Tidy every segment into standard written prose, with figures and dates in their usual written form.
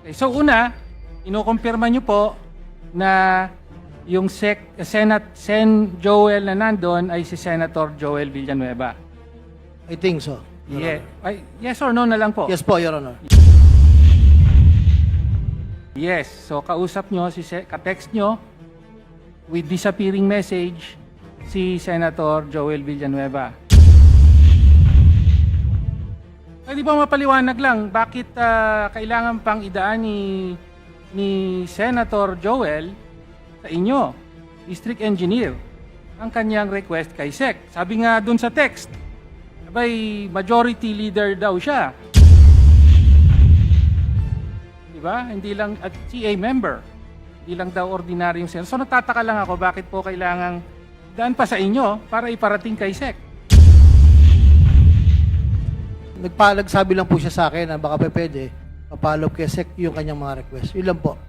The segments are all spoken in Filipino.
Okay, so una, inukumpirma nyo po na yung Sen Joel na nandun ay si Senator Joel Villanueva. I think so. Your Honor. Yes or no na lang po? Yes po, Your Honor. Yes. So kausap nyo, ka-text nyo with disappearing message si Senator Joel Villanueva. Pwede ba mapaliwanag lang bakit kailangan pang idaan ni Senator Joel sa inyo, District Engineer, ang kanyang request kay SEC? Sabi nga dun sa text, abay, majority leader daw siya. Diba? Hindi lang at CA member. Hindi lang daw ordinaryong senator. So natataka lang ako bakit po kailangang daan pa sa inyo para iparating kay SEC. Nagsabi lang po siya sa akin na baka pwede papalo kay SEC yung kanyang mga request. Yun lang po.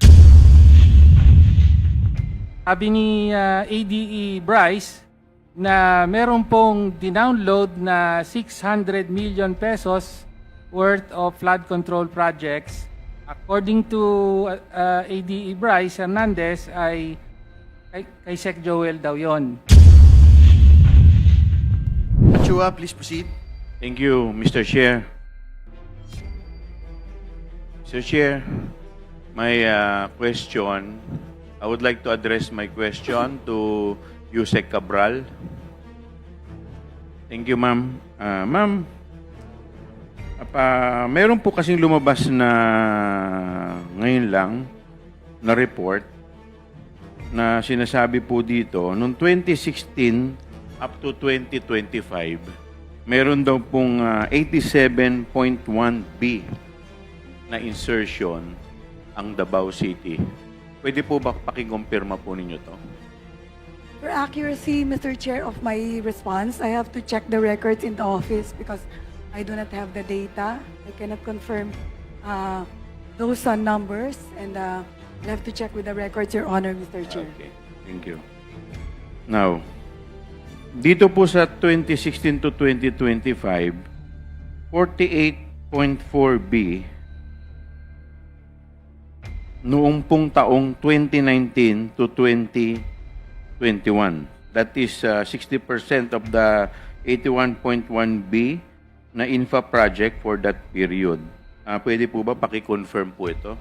Sabi ni ADE Bryce na meron pong dinownload na 600 million pesos worth of flood control projects. According to ADE Bryce Hernandez ay kay Sec Joel daw yon. Chua, please proceed. Thank you, Mr. Chair. Mr. Chair, my question, I would like to address my question to Yusek Cabral. Thank you, ma'am. Ma'am, meron po kasing lumabas na ngayon lang na report na sinasabi po dito, noong 2016 up to 2025, meron daw pong 87.1B na insertion ang Davao City. Pwede po ba pakikumpirma po ninyo to? For accuracy, Mr. Chair, of my response, I have to check the records in the office because I do not have the data. I cannot confirm those numbers, and I'll have to check with the records, Your Honor, Mr. Chair. Okay, thank you. Now, dito po sa 2016 to 2025, 48.4B noong pong taong 2019 to 2021. That is 60% of the 81.1B na infra project for that period. Pwede po ba pakiconfirm po ito?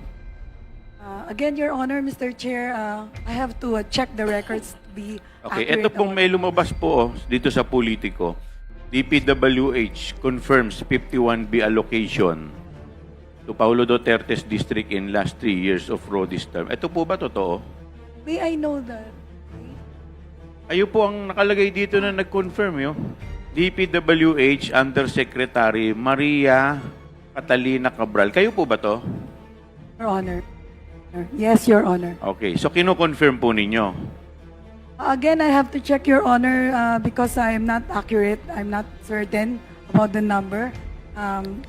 Again, Your Honor, Mr. Chair, I have to check the records to be Okay, accurate. ito pong may lumabas po dito sa Politico. DPWH confirms 51B allocation to Paulo Duterte's district in last 3 years of Rodi's term. Ito po ba totoo? May I know that? Ayo po ang nakalagay dito na nag-confirm yun. DPWH Undersecretary Maria Catalina Cabral. Kayo po ba to? Your Honor. Yes, Your Honor. Okay, so kino-confirm po ninyo. Again, I have to check, Your Honor, because I'm not accurate. I'm not certain about the number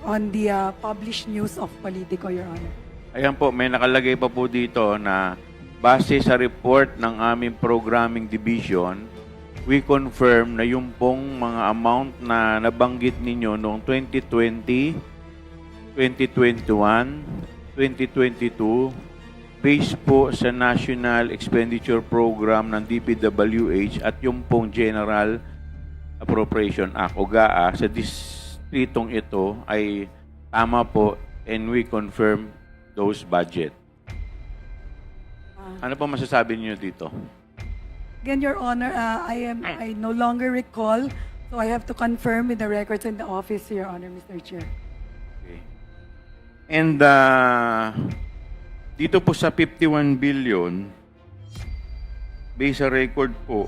on the published news of Politico, Your Honor. Ayan po, may nakalagay pa po dito na base sa report ng aming programming division, we confirm na yung pong mga amount na nabanggit ninyo noong 2020, 2021, 2022, based po sa National Expenditure Program ng DPWH at yung pong General Appropriation Act o GAA sa distritong ito ay tama po, and we confirm those budget. Ano po masasabi niyo dito? Again, Your Honor, I no longer recall, so I have to confirm with the records in the office, Your Honor, Mr. Chair. Okay. And dito po sa 51 billion, based sa record po,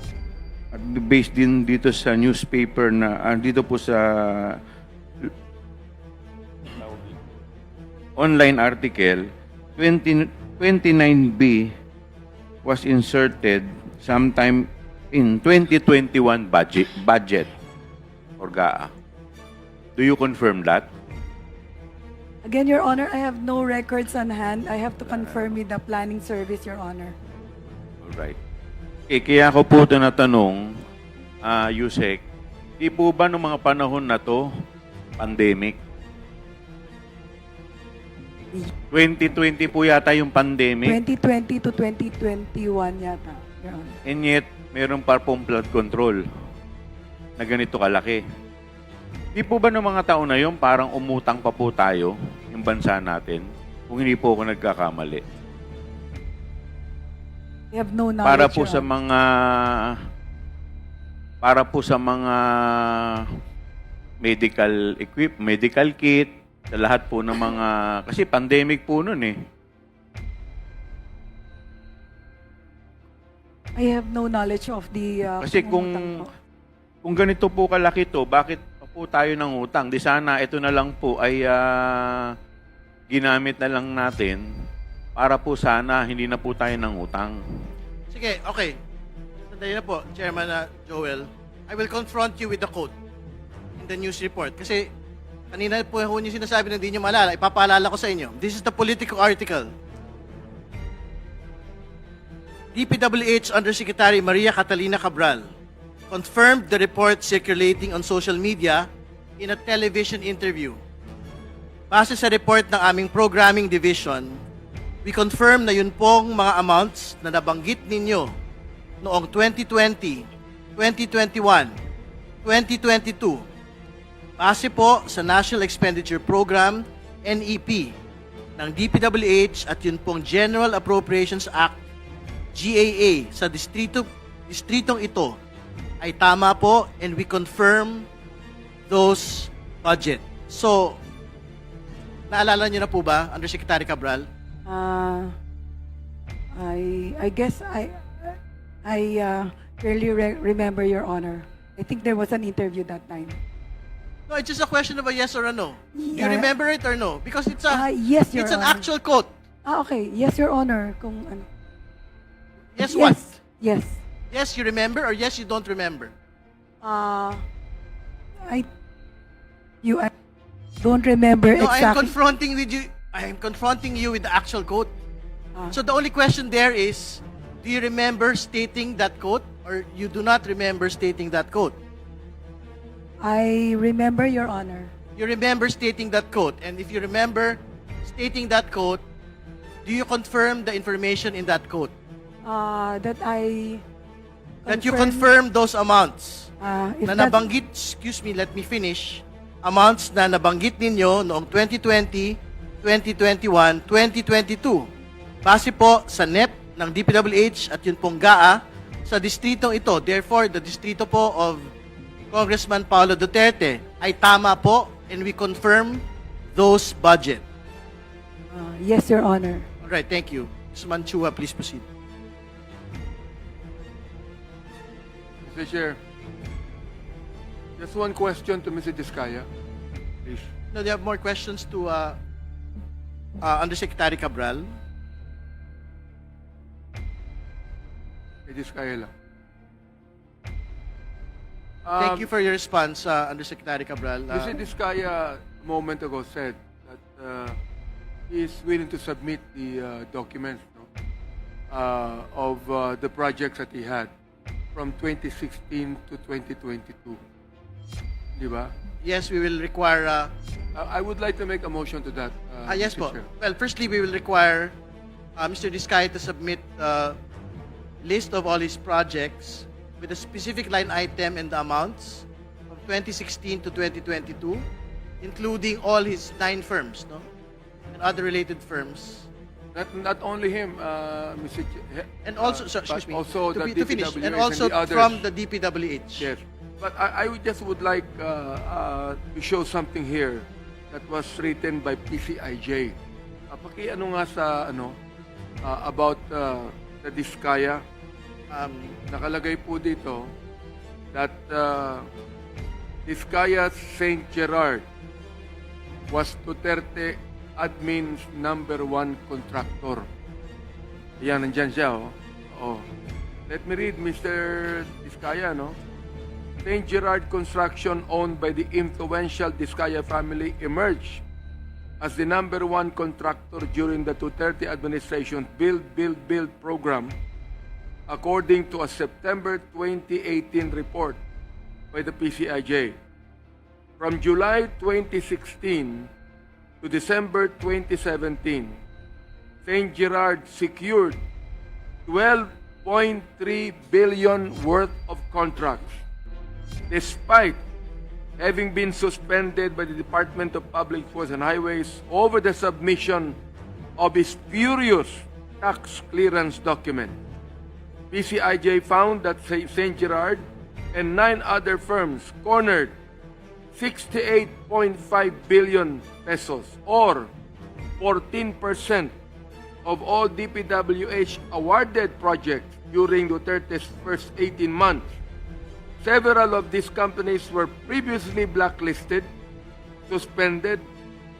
at based din dito sa newspaper na, dito po sa online article, 29B was inserted sometime in 2021 budget or GAA. Do you confirm that? Again, Your Honor, I have no records on hand. I have to confirm with the planning service, Your Honor. Alright. Kaya ako po tinatanong, Yusek, di po ba noong mga panahon na to, pandemic, 2020 po yata yung pandemic. 2020 to 2021 yata, Your Honor. And yet, meron pa pong flood control na ganito kalaki. Di po ba ng mga taon na yun, parang umutang pa po tayo, yung bansa natin, kung hindi po ako nagkakamali? I have no knowledge, Para po Your sa Honor. mga medical kit, sa lahat po ng mga, kasi pandemic po nun eh. I have no knowledge of the Kasi pangungutang po. kung ganito po kalaki to, bakit pa po tayo ng utang? Di sana ito na lang po ay ginamit na lang natin para po sana hindi na po tayo ng utang. Sige, okay. Sandali na po, Chairman Joel. I will confront you with the quote in the news report. Kasi kanina po yung sinasabi na hindi nyo maalala. Ipapaalala ko sa inyo. This is the Politico article. DPWH Undersecretary Maria Catalina Cabral confirmed the report circulating on social media in a television interview. Base sa report ng aming programming division, we confirm na yun pong mga amounts na nabanggit ninyo noong 2020, 2021, 2022, base po sa National Expenditure Program, NEP, ng DPWH at yun pong General Appropriations Act, GAA, sa distritong ito ay tama po and we confirm those budget. So, naalala niyo na po ba, Undersecretary Cabral? I guess I clearly remember, Your Honor. I think there was an interview that time. No, it's just a question of a yes or a no. Do you Yeah. remember it or no? Because it's Yes, Your it's an Honor. actual quote. Okay. Yes, Your Honor. Kung ano. Yes, what? Yes. Yes, you remember or yes, you don't remember? I don't remember No, I am exactly. confronting you with the actual quote. Ah. So the only question there is, do you remember stating that quote or you do not remember stating that quote? I remember, Your Honor. You remember stating that quote, and if you remember stating that quote, do you confirm the information in that quote? That I That you confirm those amounts if na that's- nabanggit, excuse me, let me finish, amounts na nabanggit ninyo noong 2020, 2021, 2022. Base po sa NEP ng DPWH at yun pong GAA sa distritong ito. Therefore, the distrito po of Congressman Paulo Duterte ay tama po and we confirm those budget. yes, Your Honor. All right, thank you. Ms. Manchua, please proceed. Mr. Chair, just one question to Mr. Diskaya, please. No, do you have more questions to Undersecretary Cabral? Kay Diskaya lang. Thank you for your response, Undersecretary Cabral. Mr. Diskaya a moment ago said that he is willing to submit the documents of the projects that he had from 2016 to 2022. Di ba? Yes, we will require... I would like to make a motion to that. yes Mr. po. Chair. Well, firstly, we will require Mr. Diskaya to submit list of all his projects with a specific line item and the amounts from 2016 to 2022, including all his 9 firms, no? And other related firms. Not only him, Mr. And also, but excuse me, also to, the to finish, DPWH and also the others. from the DPWH. Yes. But I just would like to show something here that was written by PCIJ. Paki-ano nga sa about the Diskaya. Nakalagay po dito that Diskaya St. Gerard was Duterte admin's #1 contractor. Yan, nandyan siya, oh. Oh. Let me read, Mr. Diskaya, no? St. Gerard Construction, owned by the influential Diskaya family, emerged as the #1 contractor during the Duterte administration's Build program, according to a September 2018 report by the PCIJ. From July 2016 to December 2017, St. Gerard secured 12.3 billion worth of contracts, despite having been suspended by the Department of Public Works and Highways over the submission of a spurious tax clearance document. PCIJ found that St. Gerard and 9 other firms cornered 68.5 billion pesos or 14% of all DPWH awarded projects during Duterte's first 18 months. Several of these companies were previously blacklisted, suspended,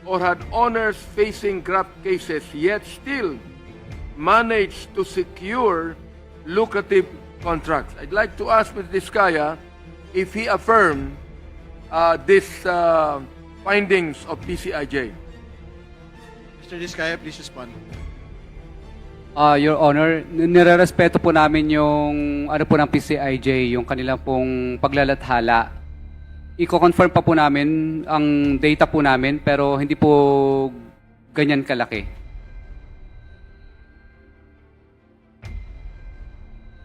or had owners facing graft cases, yet still managed to secure lucrative contracts. I'd like to ask Mr. Diskaya if he affirmed these findings of PCIJ. Mr. Diskaya, please respond. Your Honor, nirerespeto po namin yung ano po ng PCIJ, yung kanilang pong paglalathala. Iko-confirm pa po namin ang data po namin pero hindi po ganyan kalaki.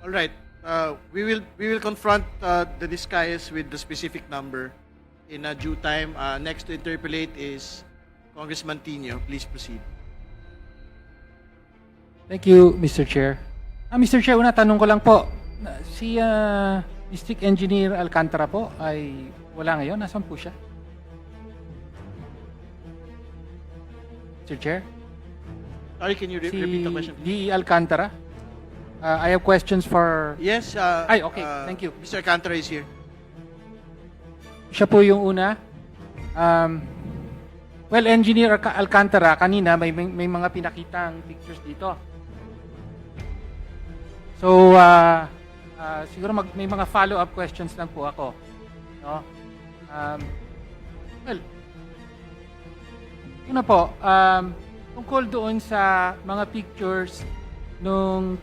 All right. We will confront the Discayas with the specific number in due time. Next to interpolate is Congressman Tino. Please proceed. Thank you, Mr. Chair. Mr. Chair, una tanong ko lang po. Si District Engineer Alcantara po ay wala ngayon. Nasaan po siya? Mr. Chair? Sorry, can you Si repeat the question? D. Alcantara? I have questions for... Yes. Ay, okay. Thank you. Mr. Alcantara is here. Siya po yung una. Well, Engineer Alcantara, kanina may mga pinakitang pictures dito. So, siguro may mga follow-up questions lang po ako. No? Well, una po, tungkol doon sa mga pictures nung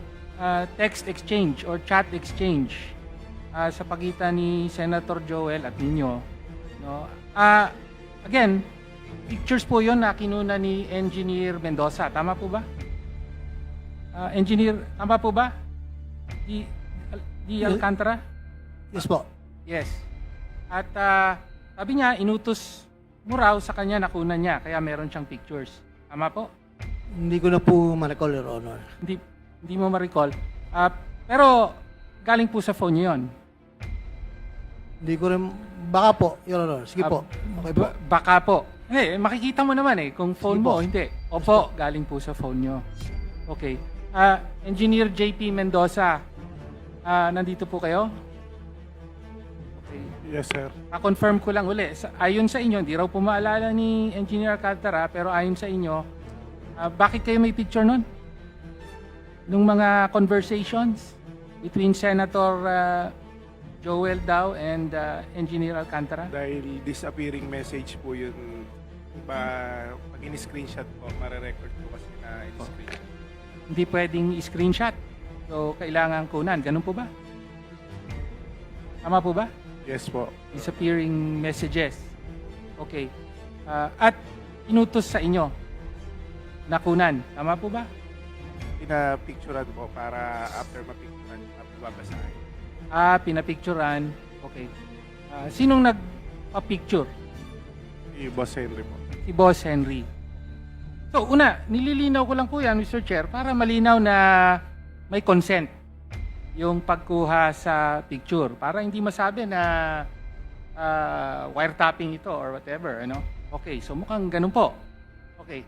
text exchange or chat exchange sa pagitan ni Senator Joel at ninyo. No? Again, pictures po yon na kinuna ni Engineer Mendoza. Tama po ba? Engineer, tama po ba? Di Alcantara? Yes po. Yes. At sabi niya, inutos mo raw sa kanya na kunan niya, kaya meron siyang pictures. Tama po? Hindi ko na po ma-recall, Your Honor. Hindi mo ma-recall. Pero galing po sa phone niyo yun. Hindi ko rin, baka po, Your Honor. Sige po. Okay po. Baka po. Makikita mo naman kung phone Sige mo po. o hindi. Opo, galing po sa phone niyo. Okay. Engineer JP Mendoza, nandito po kayo? Okay. Yes, sir. Confirm ko lang uli. Ayon sa inyo, hindi raw po maalala ni Engineer Alcantara, pero ayon sa inyo, bakit kayo may picture nun? Nung mga conversations between Senator Joel daw and Engineer Alcantara? Dahil disappearing message po yun, pag in-screenshot po, mare-record po kasi na in-screenshot. Hindi pwedeng i-screenshot. So, kailangan kunan. Ganun po ba? Tama po ba? Yes po. Disappearing messages. Okay. At inutos sa inyo na kunan. Tama po ba? Pinapicturean po para after mapicturean, babasahin. Pinapicturean. Okay. Sinong nagpa-picture? Si Boss Henry po. Si Boss Henry. So, una, nililinaw ko lang po yan, Mr. Chair, para malinaw na may consent yung pagkuha sa picture. Para hindi masabi na wiretapping ito or whatever. Ano? Okay, so mukhang ganun po. Okay.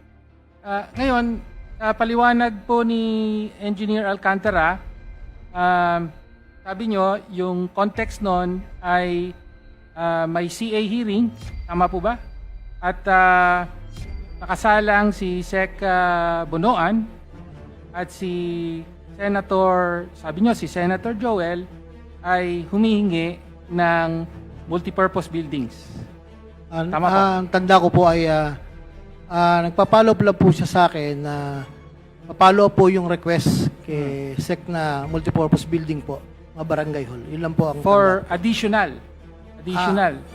Ngayon, paliwanag po ni Engineer Alcantara, sabi nyo, yung context nun ay may CA hearing. Tama po ba? At nakasalang si Sec Bonoan at si Senator, sabi nyo, si Senator Joel ay humihingi ng multipurpose buildings. Tama po. Ang tanda ko po ay nagpa-follow up lang po siya sa akin na pa-follow up po yung request kay SEC na multipurpose building po, mga barangay hall. Yun lang po ang For tanda. additional.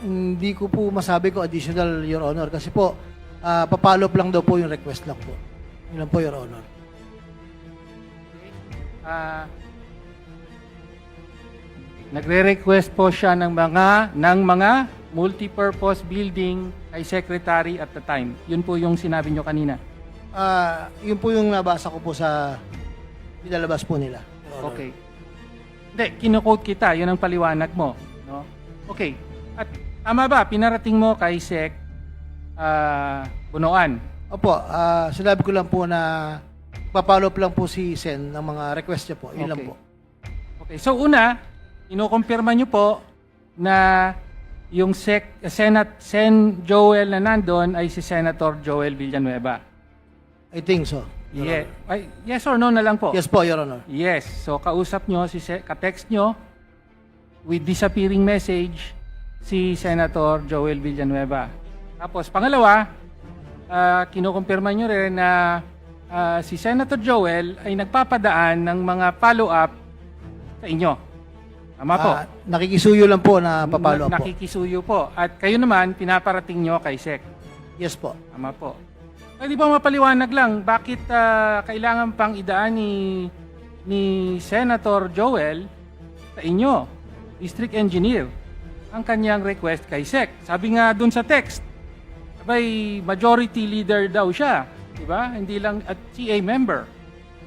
Hindi ko po masabi ko additional, Your Honor, kasi po Papalo up lang daw po yung request lang po. Yun lang po, Your Honor. Nagre-request po siya ng mga multi-purpose building kay Secretary at the time. Yun po yung sinabi nyo kanina. Yun po yung nabasa ko po sa pinalabas po nila, Your Honor. Okay. Hindi, kinukote kita. Yun ang paliwanag mo. No? Okay. At tama ba, pinarating mo kay Sec Bunoan? Opo, sinabi ko lang po na papalo up lang po si Sen ng mga request niya po. Yun lang Okay. po. Okay, so una, kinukumpirma nyo po na yung Sen Joel na nandun ay si Senator Joel Villanueva. I think so. Your Yes or no na lang po? Honor. Yes po, Your Honor. Yes. So kausap nyo, ka-text nyo with disappearing message si Senator Joel Villanueva. Tapos pangalawa, kinukumpirma nyo rin na si Senator Joel ay nagpapadaan ng mga follow-up sa inyo. Tama po? Nakikisuyo lang po na papalo up po. Nakikisuyo po. At kayo naman, pinaparating nyo kay Sec. Yes po. Tama po. Pwede ba mapaliwanag lang, bakit kailangan pang idaan ni Senator Joel sa inyo, District Engineer, ang kanyang request kay Sec? Sabi nga dun sa text, abay, majority leader daw siya. Diba? Hindi lang at CA member.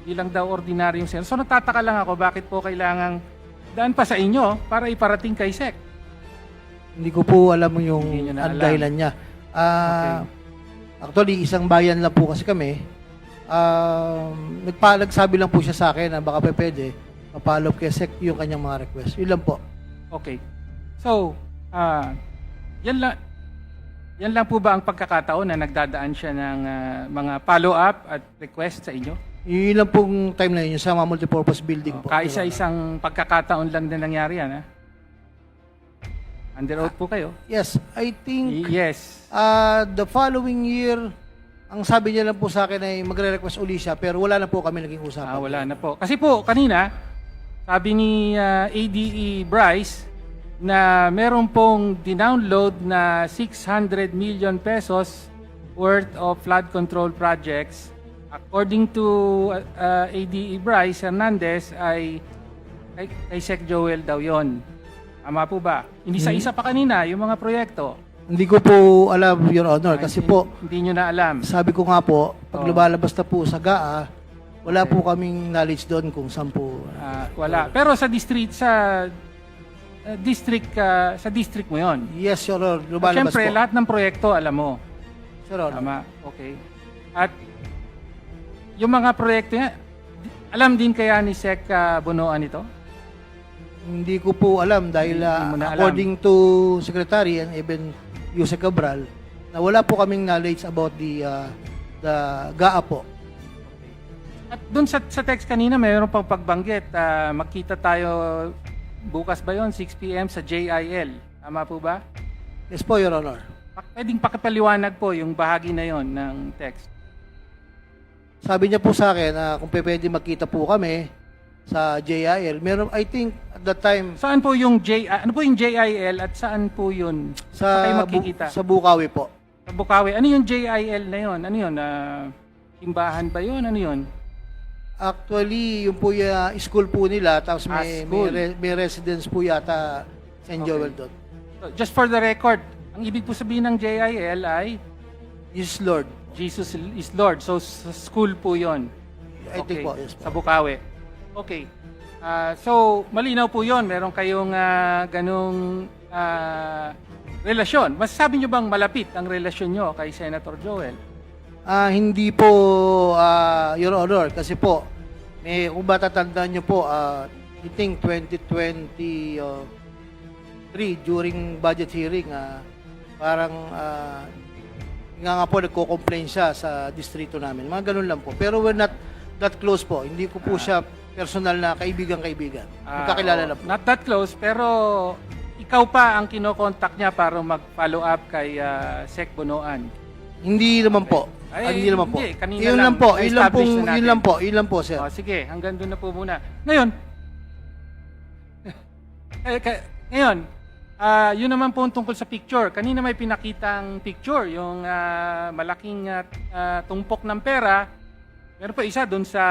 Hindi lang daw ordinaryong senator. So natataka lang ako, bakit po kailangang daan pa sa inyo para iparating kay Sec? Hindi ko po alam yung Hindi nyo na alam. dahilan niya. Actually, isang bayan lang po kasi kami. Nagsabi lang po siya sa akin na baka pwede mapalo up kay Sec yung kanyang mga request. Yun lang po. Okay. So, yan lang po ba ang pagkakataon na nagdadaan siya ng mga follow-up at request sa inyo? Yun lang pong time na yun, yung sa mga multipurpose building po. Kaisa-isang pagkakataon lang na nangyari yan, ha? Under oath po kayo? Yes, I think Yes. the following year, ang sabi niya lang po sa akin ay magre-request uli siya, pero wala na po kami naging usapan. Wala na po. Kasi po, kanina, sabi ni ADE Bryce na meron pong dinownload na 600 million pesos worth of flood control projects. According to ADE Bryce Hernandez, ay kay Sec Joel daw yon. Tama po ba? Hindi sa isa pa kanina, yung mga proyekto. Hindi ko po alam, Your Honor, kasi po, Hindi nyo na alam. sabi ko nga po, pag Oh. lumalabas na po sa GAA, wala po kaming knowledge doon kung saan po. Wala. Pero sa district, sa district mo yon. Yes, Your Honor, lumalabas Siyempre, po. lahat ng proyekto, alam mo. Your Honor. Tama. Okay. At yung mga proyekto niya, alam din kaya ni Sec Bunoan ito? Hindi ko po alam dahil Hindi mo na alam. according to Secretary and even Yusek Cabral, na wala po kaming knowledge about the GAA po. At dun sa text kanina, mayroon pang pagbanggit. Magkita tayo bukas ba yon 6 p.m. sa JIL. Tama po ba? Yes po, Your Honor. Pwedeng pakipaliwanag po yung bahagi na yon ng text. Sabi niya po sa akin na kung pwede magkita po kami sa JIL. Meron, I think, at that time, Saan po yung ano po yung JIL at saan po yun? sa, kayo makikita? sa Bukawi po. Sa Bukawi. Ano yung JIL na yon? Ano yun? Timbahan ba yun? Ano yun? Actually, yung po yung school po nila, tapos School. may residence po yata St. Joel doon. So, just for the record, ang ibig po sabihin ng JIL ay Yes, Lord. Jesus is Lord. So, sa school po yon. I think po, yes po. Sa Bukawi. Okay. So, malinaw po yon. Meron kayong ganong relasyon. Masasabi nyo bang malapit ang relasyon nyo kay Senator Joel? Hindi po, Your Honor, kasi po, kung matatandaan nyo po, I think 2023 during budget hearing, parang nga po nagko-complain siya sa distrito namin. Mga ganun lang po. Pero we're not that close po. Hindi ko po siya personal na kaibigan-kaibigan. Magkakilala lang po. Not that close, pero ikaw pa ang kinokontak niya para mag-follow up kay Sec Bunoan. Hindi naman po. Ay, Hindi naman po. hindi. Kanina Yun lang. lang po. Na-establish na natin. Yun lang po, sir. Sige, hanggang doon na po muna. Ngayon, ngayon, Yun naman po ang tungkol sa picture. Kanina may pinakitang picture, yung malaking tumpok ng pera. Meron po isa doon sa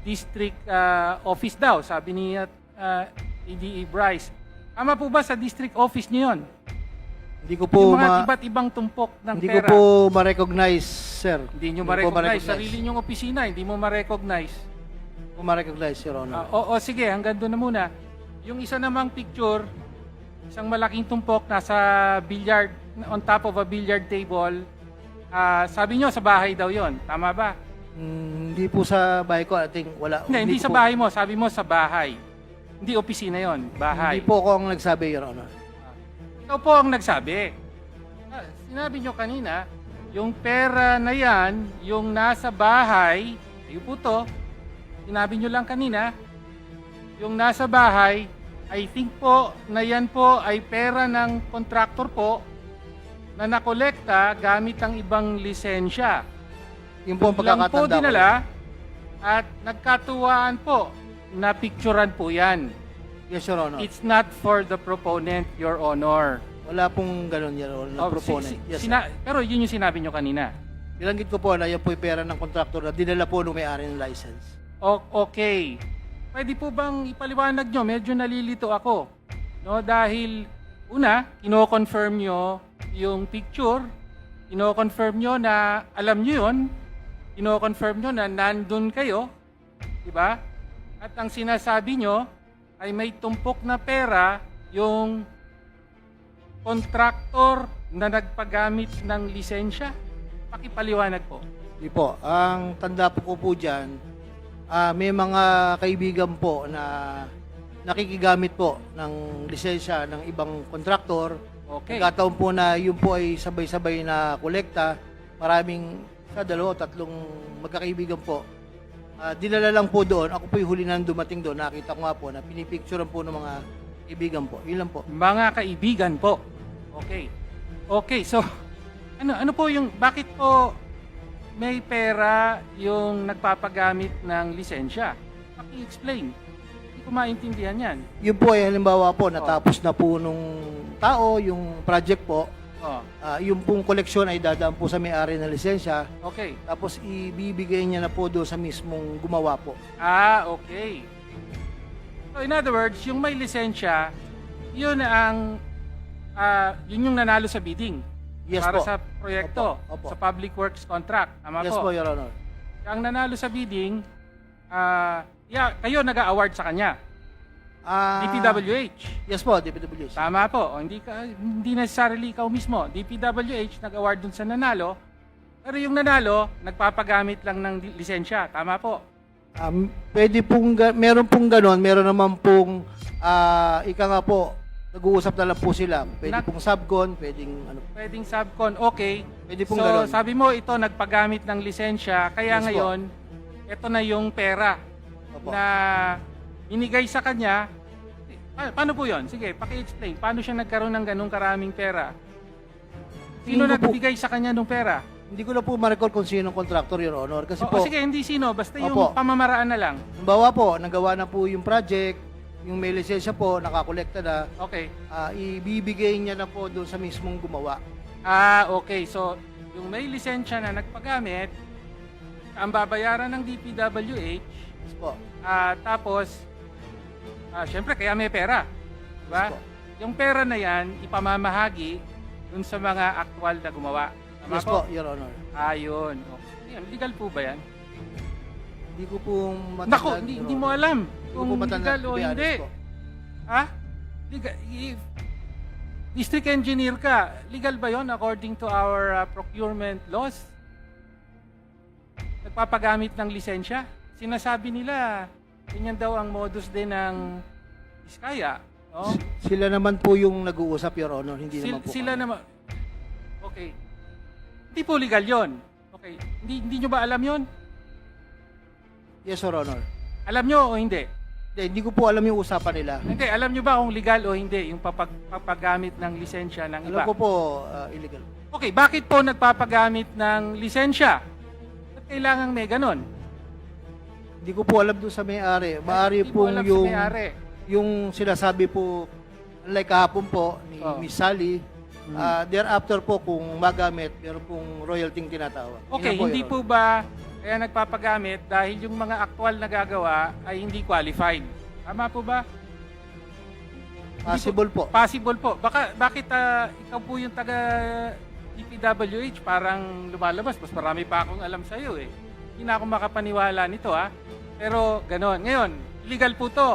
district office daw, sabi ni ADE Bryce. Tama po ba sa district office niyo yun? Hindi ko po Yung mga iba't ibang tumpok ng hindi ko pera. po ma-recognize, sir. Hindi nyo Hindi ko ma-recognize. Sarili nyong opisina, hindi mo ma-recognize. ko ma-recognize, Your Honor. Sige, hanggang doon na muna. Yung isa namang picture, isang malaking tumpok nasa billiard, on top of a billiard table. Sabi nyo sa bahay daw yon, tama ba? Hindi po sa bahay ko. I think wala. Hindi ko sa po- bahay mo, sabi mo sa bahay. Hindi opisina yon, bahay. Hindi po ako ang nagsabi, Your Honor. Ikaw po ang nagsabi. Sinabi nyo kanina, yung pera na yan, yung nasa bahay, ayun po to, sinabi nyo lang kanina, yung nasa bahay, I think po na yan po ay pera ng kontraktor po na nakolekta gamit ang ibang lisensya. Yung po ang Lang po pagkakatanda ko. dinala at nagkatuwaan po na picturean po yan. Yes, Your Honor. It's not for the proponent, Your Honor. Wala pong ganun, Your Honor, na proponent. Yes, sir. Pero yun yung sinabi nyo kanina. Bilanggit ko po na yan po yung pera ng kontraktor na dinala po nung may-ari ng license. Okay. Pwede po bang ipaliwanag nyo? Medyo nalilito ako. No, dahil una, kino-confirm nyo yung picture, kino-confirm nyo na alam nyo yun, kino-confirm nyo na nandun kayo, di ba? At ang sinasabi nyo ay may tumpok na pera yung kontraktor na nagpagamit ng lisensya. Pakipaliwanag po. Di po. Ang tanda po ko po dyan, may mga kaibigan po na nakikigamit po ng lisensya ng ibang kontraktor. Okay. Nagkataon po na yun po ay sabay-sabay na kolekta. Maraming, sa dalawa, tatlong magkakaibigan po. Dinala lang po doon. Ako po yung huli na dumating doon. Nakita ko nga po na pinipicturean po ng mga kaibigan po. Yun lang po. Mga kaibigan po. Okay. Okay, so ano po yung bakit po may pera yung nagpapagamit ng lisensya? Paki-explain. Hindi ko maintindihan 'yan. Yun po ay halimbawa po, natapos na po nung tao yung project po. Oh, Yung pong koleksyon ay dadaan po sa may-ari ng lisensya. okay. Tapos ibibigay niya na po doon sa mismong gumawa po. Okay. So in other words, yung may lisensya, yun ang yun yung nanalo sa bidding. Yes para po. sa proyekto, Opo. sa public works contract. Tama Yes po, Your Honor. Ang nanalo sa bidding, kayo nag-award sa kanya. DPWH. Yes po, DPWH. Tama po. O, hindi necessarily ikaw mismo. DPWH nag-award dun sa nanalo. Pero yung nanalo, nagpapagamit lang ng lisensya. Tama po. Pwede pong, meron pong ganon, meron naman pong, ika nga po, nag-uusap na lang po sila. Pwede pong subcon, pwedeng ano. Pwedeng subcon. Okay. Pwede pong So, ganon. sabi mo ito, nagpagamit ng lisensya. Kaya Yes po. ngayon, ito na yung pera Opo. na binigay sa kanya. Paano po yon? Sige, paki-explain. Paano siya nagkaroon ng ganung karaming pera? Sino Tingin ko po- nagbigay sa kanya ng pera? Hindi ko na po ma-recall kung sino ang contractor, Your Honor. Kasi po, Sige, hindi sino. Basta yung Opo. pamamaraan na lang. halimbawa po, nagawa na po yung project, yung may lisensya po, nakakolekta na, Okay. ibibigay niya na po doon sa mismong gumawa. Okay. So, yung may lisensya na nagpagamit, ang babayaran ng DPWH, Yes po. tapos, syempre, kaya may pera. Diba? Yes po. Yung pera na yan, ipamamahagi dun sa mga aktwal na gumawa. Tama Yes po, Your Honor. Ayun. Okay. Yan, legal po ba yan? Hindi ko po matandaan. Naku, Your hindi mo Honor. alam Hindi ko kung po matandaan, legal to o be honest hindi. po. Ha? District engineer ka, legal ba yon according to our procurement laws? Nagpapagamit ng lisensya? Sinasabi nila, ganyan daw ang modus din ng Iskaya. No? Sila naman po yung nag-uusap, Your Honor. Hindi naman po Sila kami. naman. Okay. Hindi po legal yon. Okay. Hindi nyo ba alam yon? Yes, Your Honor. Alam nyo o hindi? Hindi ko po alam yung usapan nila. Hindi. Alam nyo ba kung legal o hindi yung papagamit ng lisensya ng iba? Alam ko po, illegal. Okay, bakit po nagpapagamit ng lisensya? Ba't kailangan may ganon? Hindi ko po alam doon sa may-ari. Maari Hindi mo pong alam sa yung, may-ari. yung sinasabi po, Unlike kahapon po ni Oh. Miss Sally, thereafter po kung magamit, meron pong royalty tinatawag. Yun Okay, lang hindi Your po ba kaya nagpapagamit dahil yung mga aktual na gagawa ay hindi qualified? Tama po ba? Honor. Possible po. Possible po. Bakit ikaw po yung taga DPWH parang lumalabas? Mas marami pa akong alam sa iyo eh. Hindi na ako makapaniwala nito Pero ganon. Ngayon, illegal po to.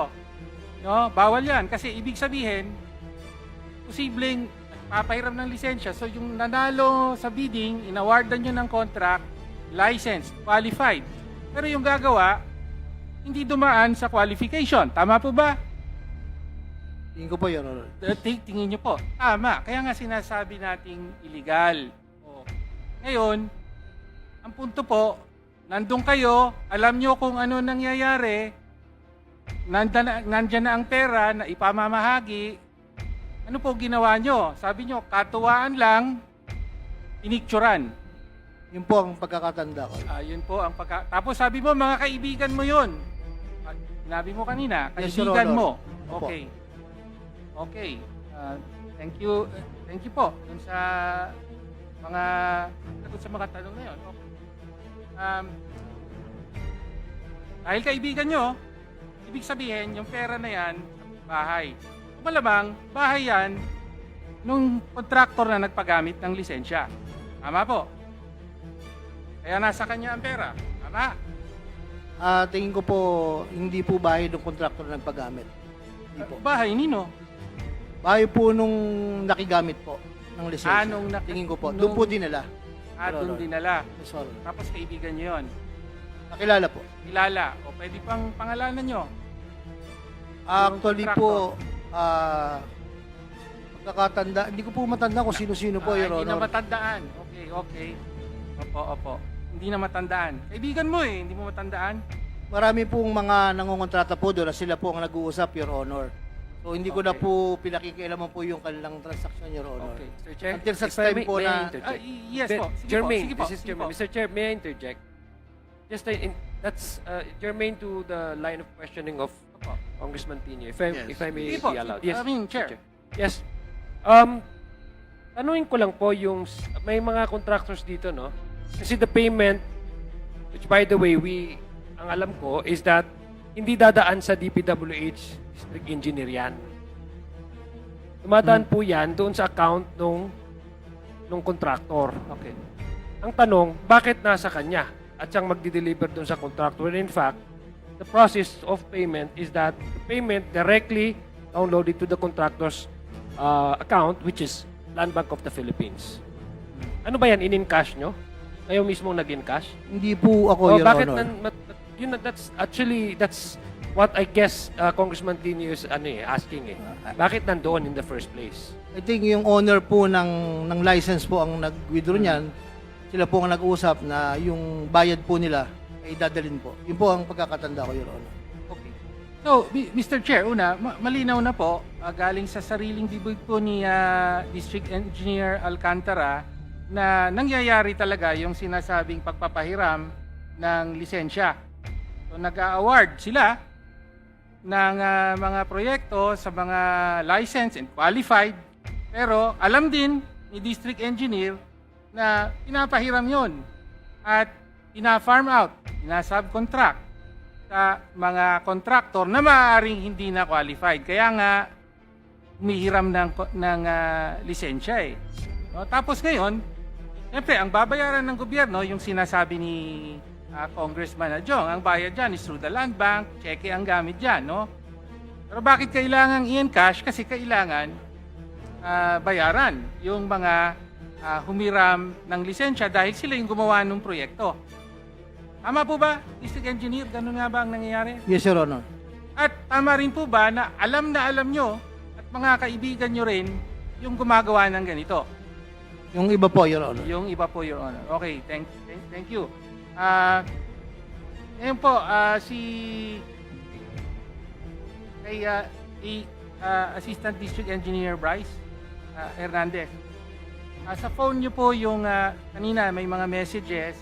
No? Bawal yan. Kasi ibig sabihin, posibleng papahiram ng lisensya. So yung nanalo sa bidding, inawardan nyo ng contract, licensed, qualified. Pero yung gagawa, hindi dumaan sa qualification. Tama po ba? Tingin ko po, Your Honor. Tingin nyo po. Tama. Kaya nga sinasabi nating illegal. Ngayon, ang punto po, nandun kayo, alam nyo kung ano nangyayari, nandyan na ang pera na ipamamahagi, ano po ginawa nyo? Sabi nyo, katuwaan lang, pinicturan. Yun po ang pagkakatanda ko. Yun po ang Tapos sabi mo, mga kaibigan mo yun. Sinabi mo kanina, Yes, Your kaibigan mo. Honor. Opo. Okay. Okay. Thank you. Thank you po dun sa mga sagot sa mga tanong na yun. Okay. Dahil kaibigan nyo, ibig sabihin, yung pera na yan, bahay. Kung malamang, bahay yan nung kontraktor na nagpagamit ng lisensya. Tama po. Kaya nasa kanya ang pera. Tama. Tingin ko po, hindi po bahay ng kontraktor na nagpagamit. Hindi po. Bahay nino. Bahay po nung nakigamit po ng lisensya. Tingin ko po. Doon po dinala. Doon dinala. Yes, Honor. Tapos kaibigan nyo yun. Nakilala po. Kilala. O pwede pang pangalanan nyo. Actually Yung po, pagkakatanda, hindi ko po matanda kung sino-sino po, Your Hindi na Honor. matandaan. Okay. Opo. Hindi na matandaan. Kaibigan mo hindi mo matandaan. Marami pong mga nangungontrata po doon na sila po ang nag-uusap, Your Honor. So hindi ko na Okay. po pinakikialaman po yung kanilang transaksyon, Your Honor. Okay. Mr. Chair, Until such if I time may- po may I na- interject? Yes po. Sige Jermaine, po. this is Jermaine. Mr. Chair, may I interject? Just that's germane to the line of questioning of Opo. Congressman Tino. If Sige I may po. be allowed. I mean, Chair. Yes. Tanungin ko lang po yung may mga contractors dito, no? Kasi the payment, which by the way, ang alam ko is that hindi dadaan sa DPWH District Engineer yan. Dumadaan po yan doon sa account nung contractor. Okay. Ang tanong, bakit nasa kanya at siyang magdi-deliver doon sa contractor? In fact, the process of payment is that the payment directly downloaded to the contractor's account, which is Land Bank of the Philippines. Ano ba yan? In-cash nyo? Kayo mismo nag-in-cash? Hindi po ako, Your bakit Honor. that's what I guess Congressman Tino is asking Bakit nandoon in the first place? I think yung owner po ng license po ang nag-withdraw niyan. Sila po ang nag-uusap na yung bayad po nila ay dadalhin po. Yun po ang pagkakatanda ko, Your Honor. Okay. So, Mr. Chair, una, malinaw na po, galing sa sariling bibig po ni District Engineer Alcantara na nangyayari talaga yung sinasabing pagpapahiram ng lisensya. So, nag-award sila ng mga proyekto sa mga licensed and qualified. Pero alam din ni District Engineer na pinapahiram yon at ina-farm out, ina-subcontract sa mga contractor na maaaring hindi na qualified. Kaya nga, humihiram ng lisensya No? Tapos ngayon, siyempre, ang babayaran ng gobyerno, yung sinasabi ni Congressman Adjong, ang bayad dyan is through the land bank, cheque ang gamit dyan. No? Pero bakit kailangan i-encash? Kasi kailangan bayaran yung mga humiram ng lisensya dahil sila yung gumawa ng proyekto. Tama po ba, District Engineer? Ganun nga ba ang nangyayari? Yes, Your Honor. At tama rin po ba na alam nyo at mga kaibigan nyo rin yung gumagawa ng ganito? Yung iba po, Your Honor. Yung iba po, Your Honor. Okay, thank you. Ngayon po, kay Assistant District Engineer Bryce Hernandez. Sa phone nyo po yung kanina may mga messages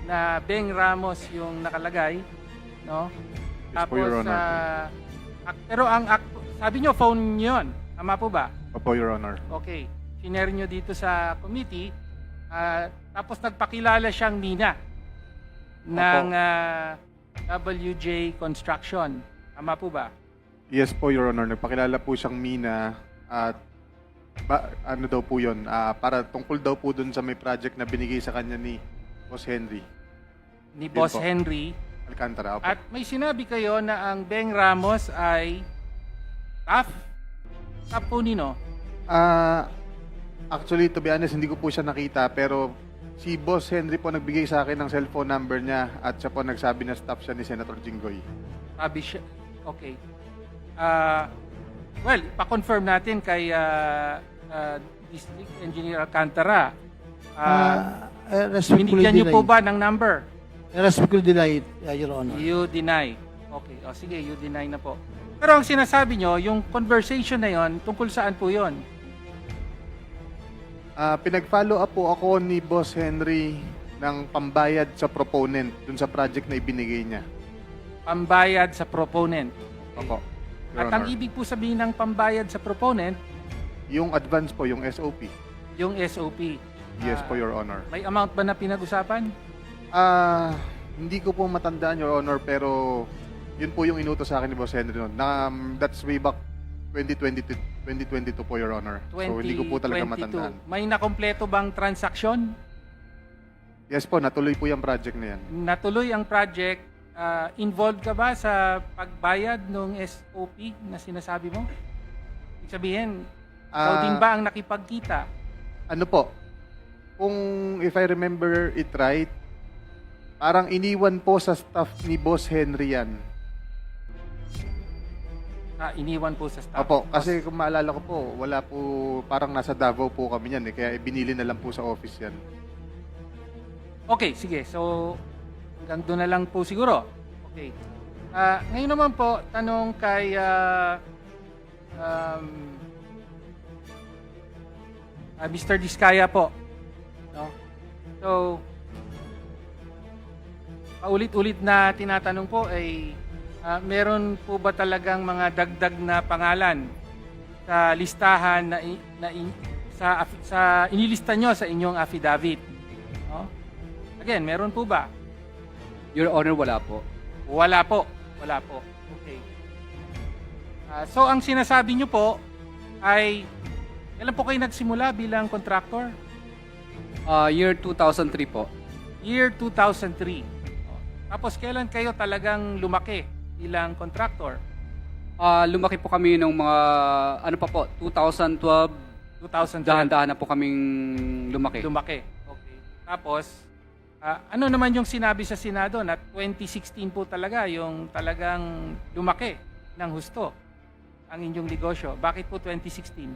na Beng Ramos yung nakalagay, no? Yes po, Your Honor. Pero sabi nyo phone nyo yun. Tama po ba? Opo, Your Honor. Okay. Sinare nyo dito sa committee. Tapos nagpakilala siyang Mina ng WJ Construction. Tama po ba? Yes po, Your Honor. Nagpakilala po siyang Mina at ano daw po yun, para tungkol daw po dun sa may project na binigay sa kanya ni Boss Henry Ni Yun Boss po. Henry. Alcantara. Opo. At may sinabi kayo na ang Beng Ramos ay staff? Staff po nino? Actually, to be honest, hindi ko po siya nakita, pero si Boss Henry po nagbigay sa akin ng cellphone number niya at siya po nagsabi na staff siya ni Senator Jinggoy. Sabi siya. Okay. Well, pa-confirm natin kay District Engineer Alcantara. Respectfully Binigyan niyo deny. po ba ng number? Respectfully deny it, Your Honor. You deny. Okay. O sige, you deny na po. Pero ang sinasabi nyo, yung conversation na yon, tungkol saan po yon? Pinag-follow up po ako ni Boss Henry ng pambayad sa proponent dun sa project na ibinigay niya. Pambayad sa proponent. Opo, Your At ang Honor. ibig po sabihin ng pambayad sa proponent, Yung advance po, yung SOP. yung SOP. Yes po, Your Honor. May amount ba na pinag-usapan? Hindi ko po matandaan, Your Honor, pero yun po yung inutos sa akin ni Boss Henry noon. That's way back 2022 po, Your Honor. So, hindi ko po talaga 2022. matandaan. May nakompleto bang transaksyon? Yes po, natuloy po yung project na yan. Natuloy ang project. Involved ka ba sa pagbayad ng SOP na sinasabi mo? Ibig sabihin, ikaw din ba ang nakipagkita? Ano po, kung if I remember it right, parang iniwan po sa staff ni Boss Henry yan. Iniwan po sa staff. Opo, kasi kung maalala ko po, wala po, parang nasa Davao po kami yan kaya binili na lang po sa office yan. Okay, sige. So, hanggang doon na lang po siguro. Okay. Ngayon naman po, tanong kay Mr. Diskaya po. No? So, paulit-ulit na tinatanong po ay meron po ba talagang mga dagdag na pangalan sa listahan sa inilista nyo sa inyong affidavit? No? Again, meron po ba? Your Honor, wala po. Wala po. Wala po. Okay. So, ang sinasabi nyo po ay, kailan po kayo nagsimula bilang contractor? Year 2003 po. Year 2003. Tapos, kailan kayo talagang lumaki bilang contractor? Lumaki po kami nung mga, 2012, 2012. dahan-dahan na po kaming lumaki. Lumaki. Okay. Tapos, ano naman yung sinabi sa Senado na 2016 po talaga yung talagang lumaki ng husto ang inyong negosyo? Bakit po 2016?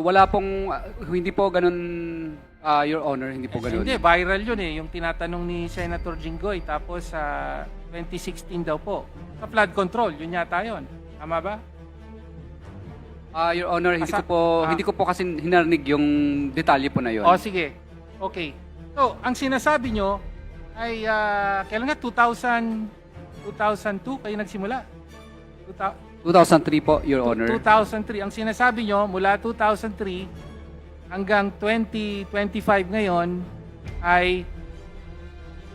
Wala pong, hindi po ganun, Your Honor, hindi po ganun. Hindi, viral yun eh. Yung tinatanong ni Senator Jinggoy. Tapos sa 2016 daw po. Sa flood control, yun yata yun. Tama ba? Your Honor, hindi ko po kasi hinarinig yung detalye po na yun. O sige. Okay. So, ang sinasabi nyo ay kailan nga? 2002 kayo nagsimula? 2003 po, Your Honor. 2003. Ang sinasabi nyo, mula 2003 hanggang 2025 ngayon ay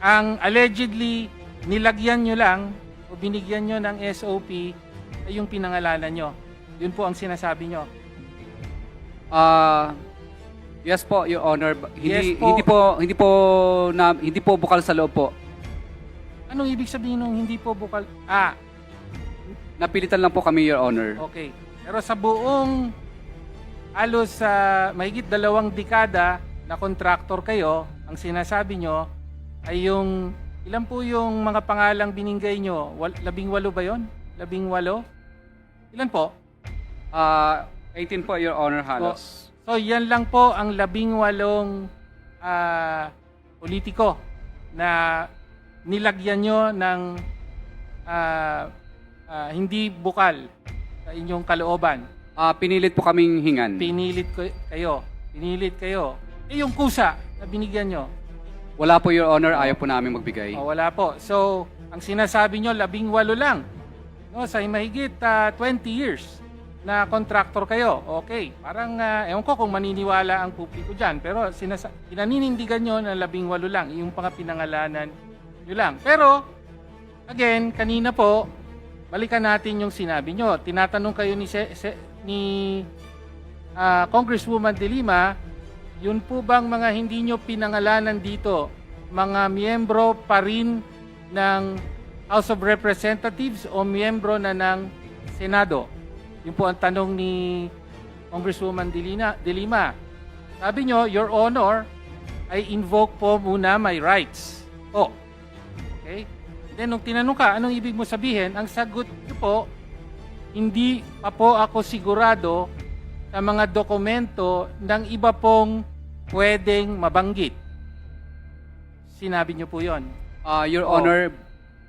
ang allegedly nilagyan nyo lang o binigyan nyo ng SOP ay yung pinangalanan nyo. Yun po ang sinasabi nyo. Yes po, Your Honor. Yes po. Hindi po bukal sa loob po. Anong ibig sabihin ng hindi po bukal? Napilitan lang po kami, Your Honor. Okay. Pero sa buong halos mahigit 2 dekada na contractor kayo, ang sinasabi nyo ay yung, ilan po yung mga pangalang binigay nyo? 18 ba yon? 18? Ilan po? 18 po, Your Honor, halos. So yan lang po ang 18 politiko na nilagyan nyo ng hindi bukal sa inyong kalooban. Pinilit po kaming hingan. Pinilit kayo. Yung kusa na binigyan nyo? Wala po, Your Honor. Ayaw po namin magbigay. Wala po. So, ang sinasabi nyo, 18 lang. No, sa mahigit 20 years na contractor kayo. Okay, parang ewan ko kung maniniwala ang publiko dyan. Pero pinaninindigan nyo na 18 lang, yung mga pinangalanan nyo lang. Pero, again, kanina po, balikan natin yung sinabi nyo. Tinatanong kayo ni Congresswoman De Lima, yun po bang mga hindi nyo pinangalanan dito, mga miyembro pa rin ng House of Representatives o miyembro na ng Senado? Yun po ang tanong ni Congresswoman De Lima. Sabi nyo, Your Honor, I invoke po muna my rights. Oh. Okay? Then, nung tinanong ka, anong ibig mo sabihin? Ang sagot nyo po, hindi pa po ako sigurado sa mga dokumento ng iba pong pwedeng mabanggit. Sinabi nyo po yon. Your Honor,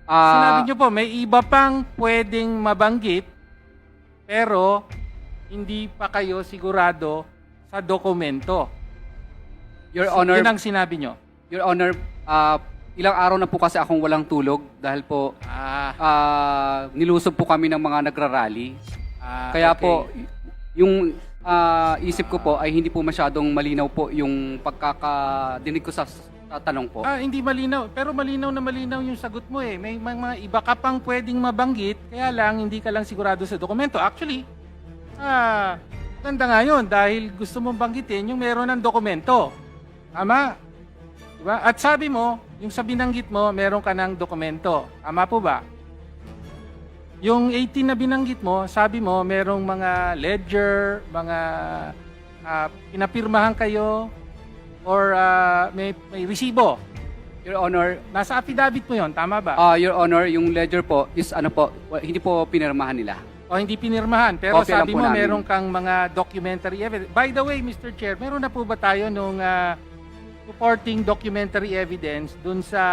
Sinabi nyo po, may iba pang pwedeng mabanggit, pero hindi pa kayo sigurado sa dokumento. Your Honor, Yun ang sinabi nyo. Your Honor, ilang araw na po kasi akong walang tulog dahil po nilusob po kami ng mga nagrarally. Kaya okay. po, yung isip ko po ay hindi po masyadong malinaw po yung pagkakadinig ko sa tanong po. Hindi malinaw. Pero malinaw na malinaw yung sagot mo eh. May mga iba ka pang pwedeng mabanggit, kaya lang hindi ka lang sigurado sa dokumento. Actually, ganda nga yun dahil gusto mong banggitin yung meron ng dokumento. Tama? Diba? At sabi mo, yung sa binanggit mo, meron ka ng dokumento. Tama po ba? Yung 18 na binanggit mo, sabi mo, merong mga ledger, mga pinapirmahan kayo, or may resibo. Your Honor, Nasa affidavit mo yon, tama ba? Your Honor, yung ledger po is hindi po pinirmahan nila. O hindi pinirmahan, pero Kopya lang sabi po mo namin. meron kang mga documentary evidence. By the way, Mr. Chair, meron na po ba tayo nung supporting documentary evidence dun sa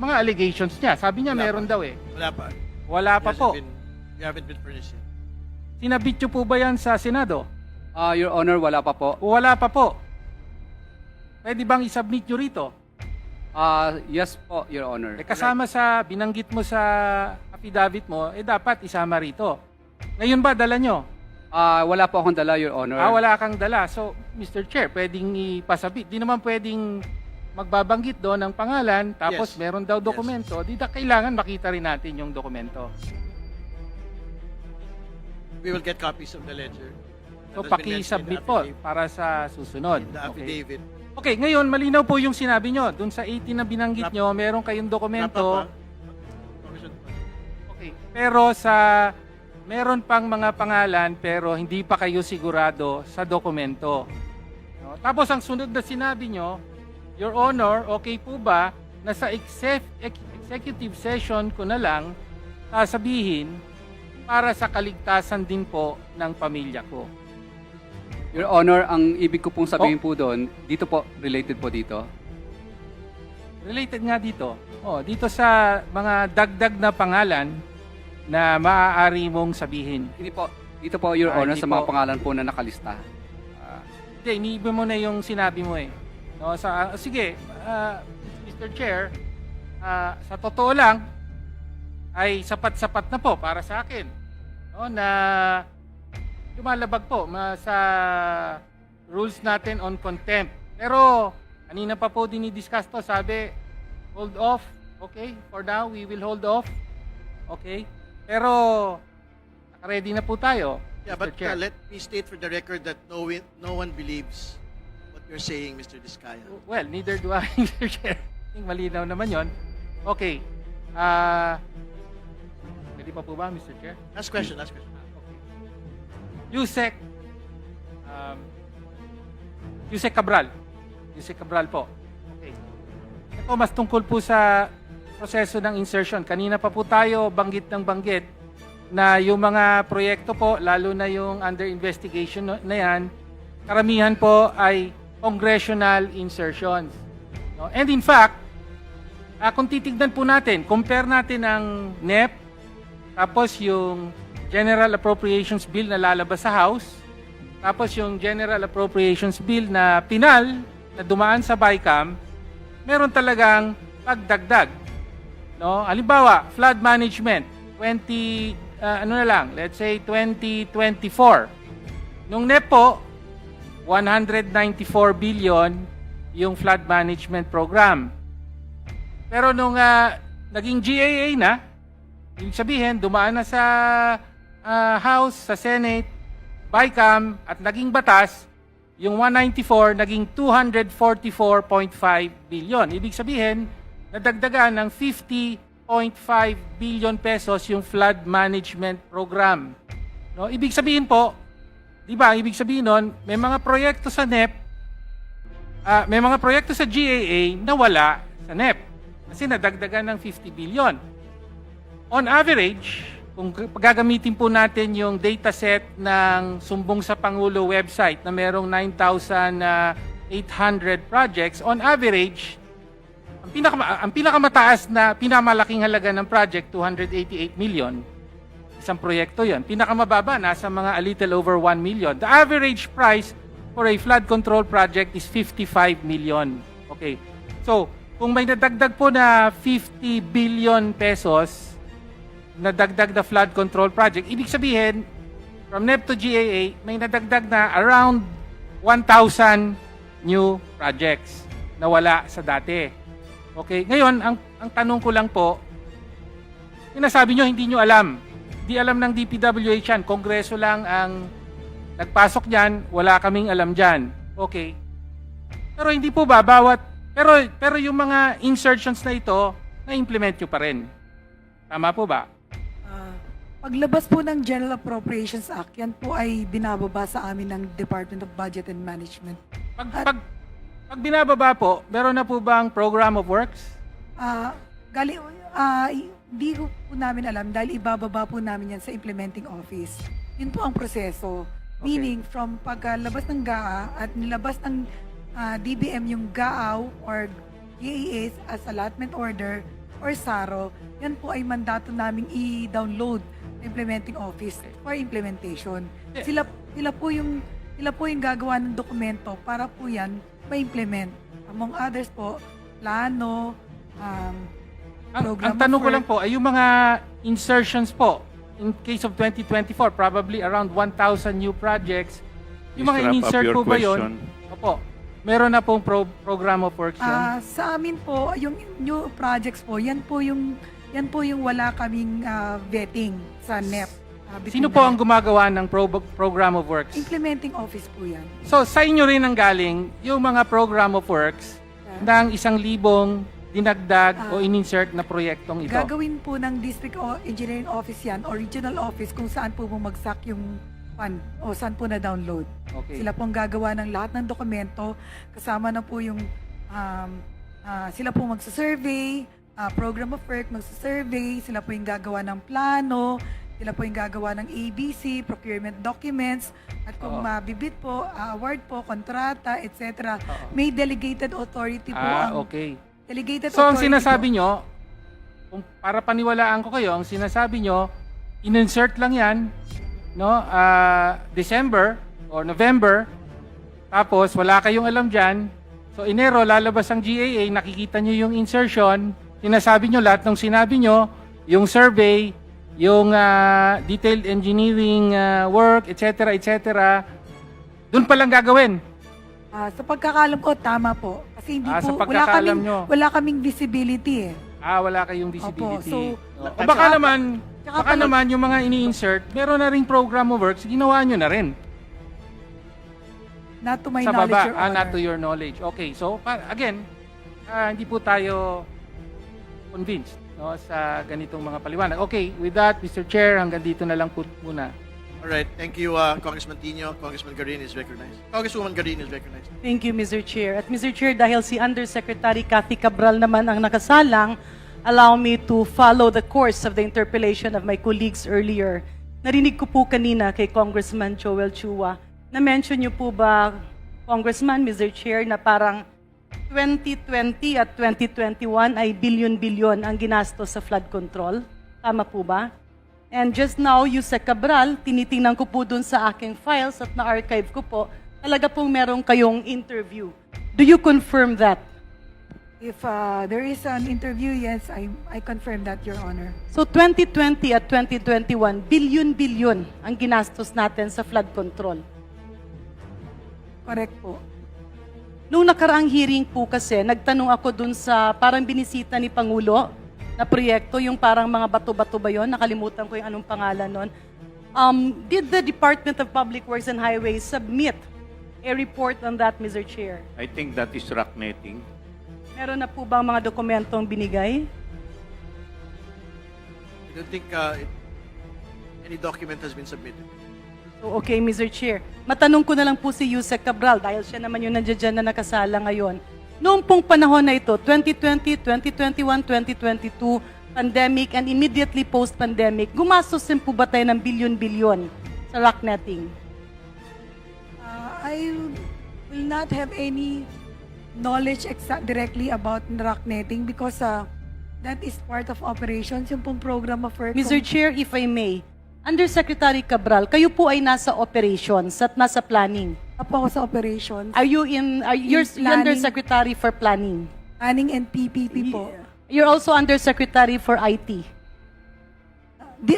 mga allegations niya? Sabi niya Wala meron daw eh. Wala pa. Wala pa po. We haven't been furnished yet. Sinabit niyo po ba yan sa Senado? Your Honor, wala pa po. Wala pa po. Pwede bang isubmit nyo rito? Yes po, Your Honor. Kasama sa binanggit mo sa affidavit mo, dapat isama rito. Ngayon ba dala nyo? Wala po akong dala, Your Honor. Wala kang dala. So, Mr. Chair, pwedeng ipasabit. Di naman pwedeng magbabanggit doon ng pangalan, tapos Yes. meron daw dokumento. Di kailangan makita rin natin yung dokumento. We will get copies of the ledger. So, That has been mentioned in the paki-submit po affidavit. para sa susunod. In the Okay. affidavit. Okay, ngayon, malinaw po yung sinabi nyo. Doon sa 18 na binanggit nyo, meron kayong dokumento. Okay. Pero meron pang mga pangalan pero hindi pa kayo sigurado sa dokumento. No? Tapos ang sunod na sinabi nyo, Your Honor, okay po ba na sa executive session ko na lang sasabihin para sa kaligtasan din po ng pamilya ko? Your Honor, ang ibig ko pong sabihin po doon, dito po, related po dito. Related nga dito. Dito sa mga dagdag na pangalan na maaari mong sabihin. Hindi po, dito po, Your Honor, hindi sa mga po. pangalan po na nakalista. Hindi, iniiba mo na yung sinabi mo eh. No, sige, Mr. Chair, sa totoo lang, ay sapat-sapat na po para sa akin. No, na lumalabag po sa rules natin on contempt. Pero, kanina pa po dinidiscuss to, sabi, hold off. Okay, for now, we will hold off. Okay? Pero, ready na po tayo, Yeah, Mr. but Chair. let me state for the record that no one believes what you're saying, Mr. Diskaya. Well, neither do I, Mr. Chair. Malinaw naman yon. Okay. Pwede pa po ba, Mr. Chair? Last question, last question. Yusek Yusek Cabral. Yusek Cabral po. Okay. Ito mas tungkol po sa proseso ng insertion. Kanina pa po tayo banggit ng banggit na yung mga proyekto po, lalo na yung under investigation na yan, karamihan po ay congressional insertions. No? And in fact, kung titignan po natin, compare natin ang NEP, tapos yung General Appropriations Bill na lalabas sa House, tapos yung General Appropriations Bill na pinal, na dumaan sa BICAM, meron talagang pagdagdag. No? Halimbawa, flood management, ano na lang, let's say 2024. Nung NEP po, 194 billion yung flood management program. Pero nung naging GAA na, ibig sabihin, dumaan na sa House, sa Senate, BICAM, at naging batas, yung 194 naging 244.5 billion. Ibig sabihin, nadagdagan ng 50.5 billion pesos yung flood management program. No, ibig sabihin po, di ba, ibig sabihin nun, may mga proyekto sa NEP, may mga proyekto sa GAA na wala sa NEP. Kasi nadagdagan ng 50 billion. On average, kung gagamitin po natin yung dataset ng Sumbong sa Pangulo website na merong 9,800 projects, on average, ang pinakamataas na pinamalaking halaga ng project, 288 million. Isang proyekto yon. Pinakamababa, nasa mga a little over 1 million. The average price for a flood control project is 55 million. Okay. So, kung may nadagdag po na 50 billion pesos, nadagdag na flood control project, ibig sabihin, from NEP to GAA, may nadagdag na around 1,000 new projects na wala sa dati. Okay. Ngayon, ang tanong ko lang po, sinasabi nyo, hindi nyo alam. Di alam ng DPWH yan. Kongreso lang ang nagpasok dyan. Wala kaming alam dyan. Okay. Pero hindi po ba bawat... Pero yung mga insertions na ito, na-implement nyo pa rin. Tama po ba? Paglabas po ng General Appropriations Act, yan po ay binababa sa amin ng Department of Budget and Management. Pag binababa po, meron na po bang Program of Works? Hindi ko po namin alam dahil ibababa po namin yan sa implementing office. Yun po ang proseso. Okay. Meaning, from paglabas ng GAA at nilabas ng DBM yung GAAW or GAAs as allotment order or SARO, yan po ay mandato naming i-download sa implementing office for implementation. Sila po yung gagawa ng dokumento para po yan ma-implement. Among others po, plano, Ang program tanong of ko lang work. po ay yung mga insertions po, in case of 2024, probably around 1,000 new projects. Yung mga Please wrap up in-insert your po ba question. yun? Opo. Meron na pong program of works yun? Sa amin po, yung new projects po, yan po yung wala kaming vetting sa NEP. Sino po ang gumagawa ng program of works? Implementing office po yan. So, sa inyo rin ang galing yung mga program of works ng 1,000 dinagdag o in-insert na proyektong ito. Gagawin po ng District Engineering Office yan o Regional Office kung saan po bumagsak yung fund o saan po na-download. Okay. Sila pong gagawa ng lahat ng dokumento, kasama na po yung sila po magsasurvey, program of work magsasurvey, sila po yung gagawa ng plano, sila po yung gagawa ng ABC, procurement documents, at kung mabibid po, award po, kontrata, etc. May delegated authority po ang Okay. delegated So, ang authority sinasabi po. nyo, kung para paniwalaan ko kayo, ang sinasabi nyo, in-insert lang yan, no? December or November, tapos wala kayong alam dyan. So, Enero, lalabas ang GAA, nakikita nyo yung insertion, sinasabi nyo lahat ng sinabi nyo, yung survey, yung detailed engineering work, etc., dun pa lang gagawin. Sa pagkakalam ko, tama po. Kasi hindi Sa po, pagkakalam nyo. wala kaming visibility eh. Wala kayong visibility. Opo, O baka naman, tsaka yung mga ini-insert, meron na ring program of works, ginawa nyo na rin. Not to my Sa knowledge, baba, Your Honor. not to your knowledge. Okay, so again, hindi po tayo convinced sa ganitong mga paliwanag. Okay, with that, Mr. Chair, hanggang dito na lang po muna. All right. Thank you, Congressman Tino. Congressman Garin is recognized. Congresswoman Garin is recognized. Thank you, Mr. Chair. At Mr. Chair, dahil si Undersecretary Cathy Cabral naman ang nakasalang, allow me to follow the course of the interpellation of my colleagues earlier. Narinig ko po kanina kay Congressman Joel Chua, na-mention niyo po ba, Congressman, Mr. Chair, na parang 2020 at 2021 ay bilyon-bilyon ang ginastos sa flood control? Tama po ba? And just now, Yusek Cabral, tinitingnan ko po dun sa aking files at na-archive ko po, talaga pong meron kayong interview. Do you confirm that? If there is an interview, yes, I confirm that, Your Honor. So 2020 at 2021, bilyon-bilyon ang ginastos natin sa flood control. Correct po. Nung nakaraang hearing po kasi, nagtanong ako dun sa parang binisita ni Pangulo na proyekto, yung parang mga bato-bato ba yun? Nakalimutan ko yung anong pangalan nun. Did the Department of Public Works and Highways submit a report on that, Mr. Chair? I think that is rock netting. Meron na po bang mga dokumentong binigay? I don't think any document has been submitted. So, okay, Mr. Chair. Matanong ko na lang po si Yusek Cabral dahil siya naman yung nandiyan na nakasala ngayon. Noong pong panahon na ito, 2020, 2021, 2022, pandemic and immediately post-pandemic, gumastos din po ba tayo ng bilyon-bilyon sa rock netting? I will not have any knowledge directly about rock netting because that is part of operations, yung pong program of work. Mr. Chair, if I may, Undersecretary Cabral, kayo po ay nasa operations at nasa planning. Ako ako sa operations. You're planning. Undersecretary for Planning? Planning and PPP po. You're also Undersecretary for IT? 2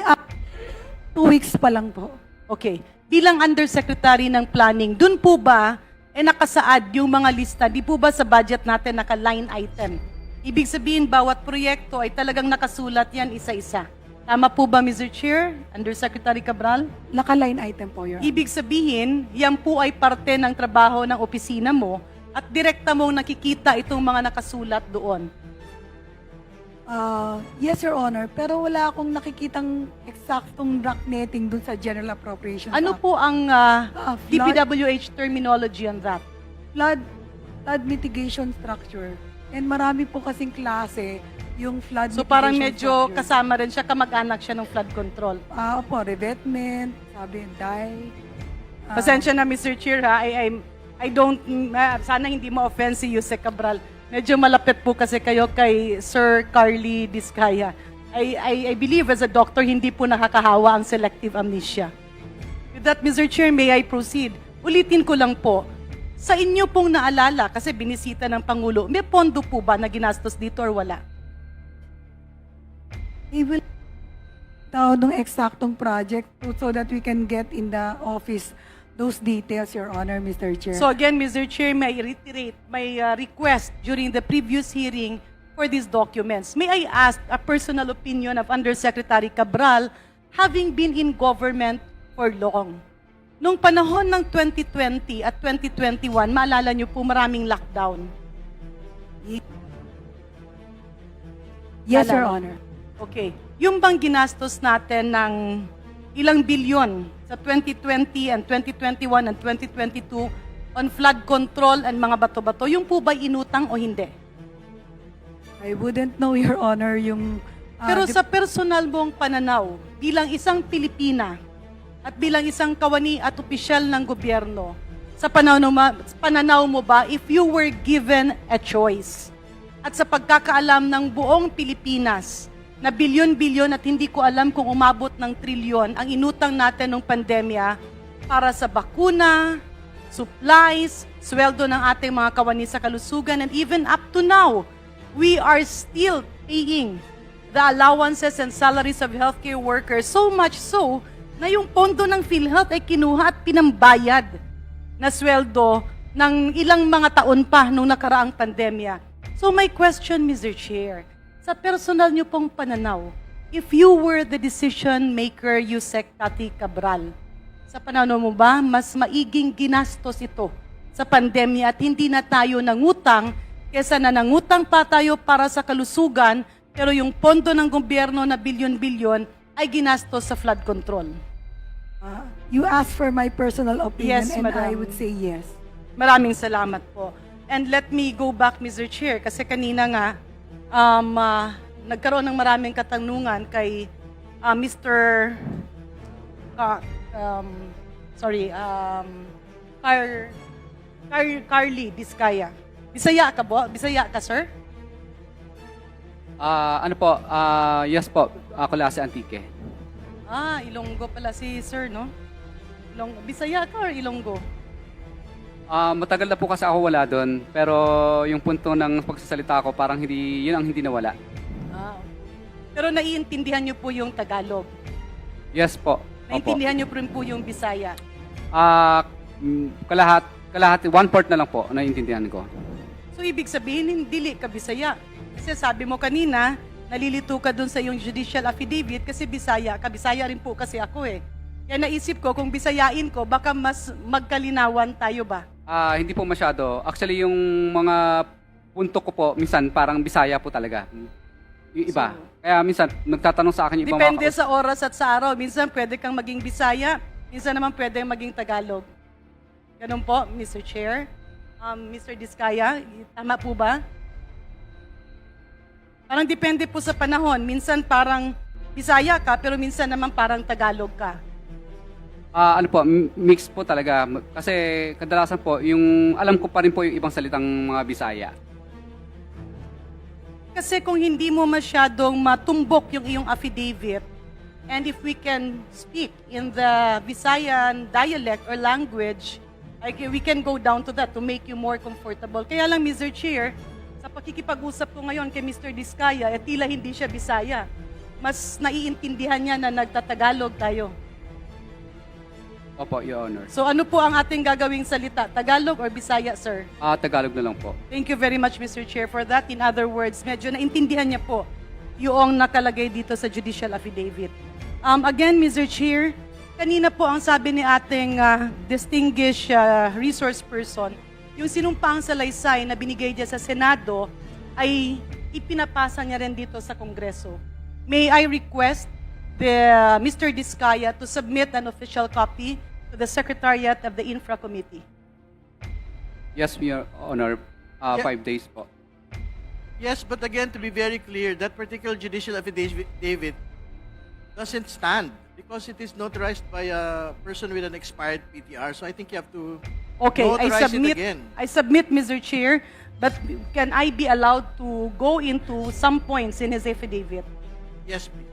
weeks pa lang po. Okay. Bilang Undersecretary ng Planning, dun po ba nakasaad yung mga lista? Di po ba sa budget natin naka-line item? Ibig sabihin, bawat proyekto ay talagang nakasulat yan isa-isa. Tama po ba, Mr. Chair? Undersecretary Cabral? Naka-line item po yun. Ibig sabihin, yan po ay parte ng trabaho ng opisina mo at direkta mong nakikita itong mga nakasulat doon. Yes, Your Honor. Pero wala akong nakikitang eksaktong rock netting dun sa General Appropriations Ano Act. po ang flood- DPWH terminology on that? Flood mitigation structure. And marami po kasing klase yung flood So parang mitigation medyo structure. kasama rin siya, kamag-anak siya ng flood control. Opo, revetment, sabi, die. Pasensya na, Mr. Chair, ha? I don't, sana hindi ma-offend si Yusek Cabral. Medyo malapit po kasi kayo kay Sir Carly Diskaya. I believe as a doctor, hindi po nakakahawa ang selective amnesia. With that, Mr. Chair, may I proceed? Ulitin ko lang po, sa inyo pong naalala, kasi binisita ng Pangulo, may pondo po ba na ginastos dito or wala? We will tao ng eksaktong project so that we can get in the office those details, Your Honor, Mr. Chair. So again, Mr. Chair, may I reiterate my request during the previous hearing for these documents. May I ask a personal opinion of Undersecretary Cabral, having been in government for long? Nung panahon ng 2020 at 2021, maalala niyo po maraming lockdown. Yes, Your Maalala? Honor. Okay. Yung bang ginastos natin ng ilang bilyon sa 2020 and 2021 and 2022 on flood control and mga bato-bato, yung po ba inutang o hindi? I wouldn't know, Your Honor, yung... Pero sa personal mong pananaw, bilang isang Pilipina at bilang isang kawani at opisyal ng gobyerno, sa pananaw mo ba, if you were given a choice, at sa pagkakaalam ng buong Pilipinas, na bilyon-bilyon at hindi ko alam kung umabot ng trilyon ang inutang natin ng pandemya para sa bakuna, supplies, sweldo ng ating mga kawani sa kalusugan, and even up to now, we are still paying the allowances and salaries of healthcare workers, so much so na yung pondo ng PhilHealth ay kinuha at pinambayad na sweldo ng ilang mga taon pa nung nakaraang pandemya. So my question, Mr. Chair, sa personal niyo pong pananaw, if you were the decision maker, Yusek Cathy Cabral, sa pananaw mo ba, mas maiging ginastos ito sa pandemya at hindi na tayo nangutang kesa na nangutang pa tayo para sa kalusugan, pero yung pondo ng gobyerno na bilyon-bilyon ay ginastos sa flood control? You asked for my personal opinion, Yes, and Madam. I would say yes. Maraming salamat po. And let me go back, Mr. Chair, kasi kanina nga, nagkaroon ng maraming katanungan kay Mr. Carly Diskaya. Bisaya ka po? Bisaya ka, sir? Yes po, ako lang si Antique. Ilonggo pala si sir, no? Bisaya ka or Ilonggo? Matagal na po kasi ako wala doon, pero yung punto ng pagsasalita ko parang yun ang hindi nawala. Ah. Pero naiintindihan niyo po yung Tagalog. Yes po. Naiintindihan niyo rin po yung Bisaya. Kalahati, 1/4 na lang po, naiintindihan ko. So, ibig sabihin, hindi ka Bisaya. Kasi sabi mo kanina, nalilito ka dun sa iyong judicial affidavit kasi Bisaya ka. Bisaya rin po kasi ako eh. Kaya naisip ko, kung Bisayain ko, baka mas magkalinawan tayo ba? Hindi po masyado. Actually, yung mga punto ko po, minsan parang Bisaya po talaga. Yung iba. Kaya minsan, nagtatanong sa akin yung ibang Depende sa oras at sa araw. Minsan pwede kang maging Bisaya, minsan naman pwede maging Tagalog. Ganun po, Mr. Chair. Mr. Diskaya, tama po ba? Parang depende po sa panahon. Minsan parang Bisaya ka, pero minsan naman parang Tagalog ka. Mix po talaga. Kasi kadalasan po, yung alam ko pa rin po yung ibang salitang mga Bisaya. Kasi kung hindi mo masyadong matumbok yung iyong affidavit, and if we can speak in the Visayan dialect or language, we can go down to that to make you more comfortable. Kaya lang, Mr. Chair, sa pakikipag-usap ko ngayon kay Mr. Diskaya, tila hindi siya Bisaya. Mas naiintindihan niya na nagtatagalog tayo. Opo, Your Honor. So ano po ang ating gagawing salita? Tagalog or Bisaya, sir? Tagalog na lang po. Thank you very much, Mr. Chair, for that. In other words, medyo naintindihan niya po yung nakalagay dito sa judicial affidavit. Again, Mr. Chair, kanina po ang sabi ni ating distinguished resource person, yung sinumpang salaysay na binigay niya sa Senado ay ipinapasa niya rin dito sa Kongreso. May I request Mr. Diskaya to submit an official copy to the Secretariat of the Infra Committee. Yes, Your Honor. 5 days po. Yes, but again, to be very clear, that particular judicial affidavit doesn't stand because it is notarized by a person with an expired PTR. So I think you have to Okay, notarize it again. I submit, Mr. Chair, but can I be allowed to go into some points in his affidavit? Yes, please.